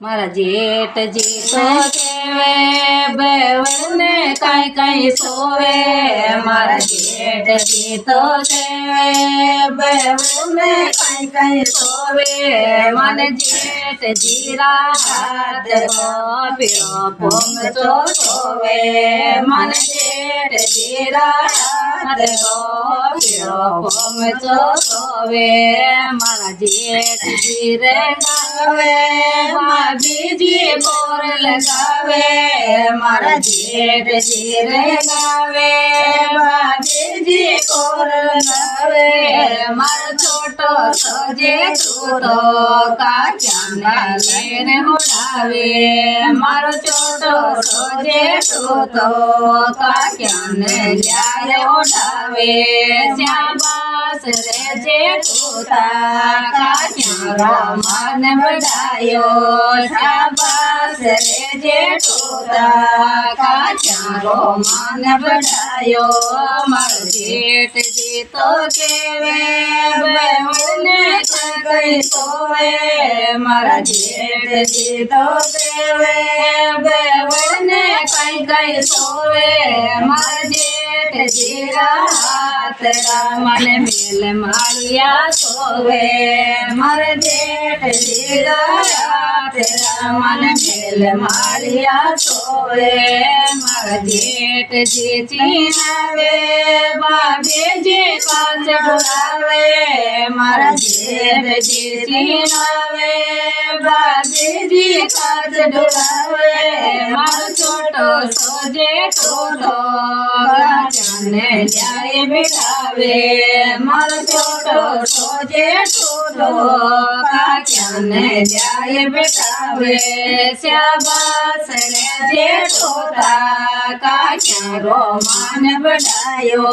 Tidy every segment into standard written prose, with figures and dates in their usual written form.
मारा जेठ जी तो केवे बेवड़ने काई काई सोवे। मारा जेठ जी तो केवे बेवड़ने काई काई सोवे। मन जेठ जीरा हाथ पियो पोम चो सोवे। मन जेठ जीरा हाथ पियो पोम चो सोवे। मारा जेठ जी रे गावे बीजी बोर लगावे। मारा जेठ जी रे गावे बीजी बोर लगावे। मारा छोटो सो जेठ तो काचा लेने उड़ावे। मारो छोटो सो जेठ तो काचा ले उड़ावे। शाबाश रे जेठूता काचा रो मन बढ़ायो। शाबाश रे जेठूता काचा रो मन बढ़ायो। मारो जेठ जी तो केवे बेवड़ने काई सोवे। मारा जेठ जी तो केवे बेवड़ने काई सोवे। मारा जेठ जीरा हाथ मन मेल मारिया सोवे। मारा जेठ जीरा हाथ मन मेल मारिया सोवे। मारा जेठ जी चीनावे बाबे जी काच डोलावे। मारा जेठ जी चीनावे बाबे जी काच डोलावे। मारो छोटो सो जेठो तो काचाने ल्याए बिठावे। मारो छोटो सो जेठो तो काचाने ल्याए बिठावे। शाबाश रे जेठोता काचा रो मान बढ़ायो।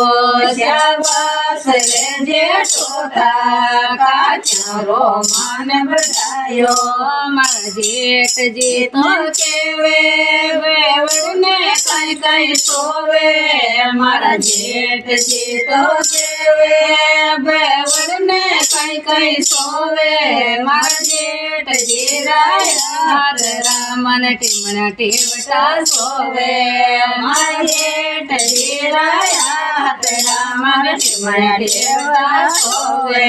शाबाश रे जेठोता काचा रो मान बढ़ायो। मारा जेठ जी तो केवे बेवड़ने काई काई सोवे। मारा जेठ जी तो केवे बेवड़ने काई सोवे। मारा जेठ जी रात मन टिमना टिवटा सोवे। मारा जेठ जी रात मन टिमना टिवटा सोवे।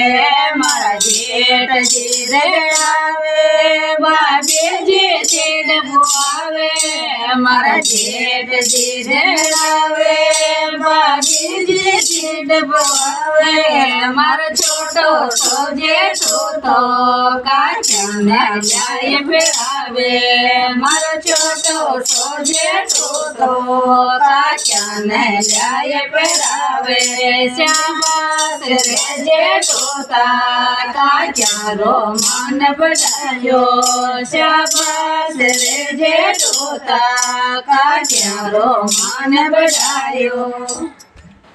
मारा जेठ जी रेड़ावे बाबे जी चीड़ बुआवे। मारा जेठ जी रेड़ावे बाबे जी चीड़ बुआवे। मारा छोटो सो जेठो तो काचा ल्याए बिठावे। मारो छोटो सो जेठो तो काचा ल्याए बिठावे। शाबाश रे जेठोता काचा रो मन बढ़ायो। शाबाश रे जेठोता काचा रो मन बढ़ायो।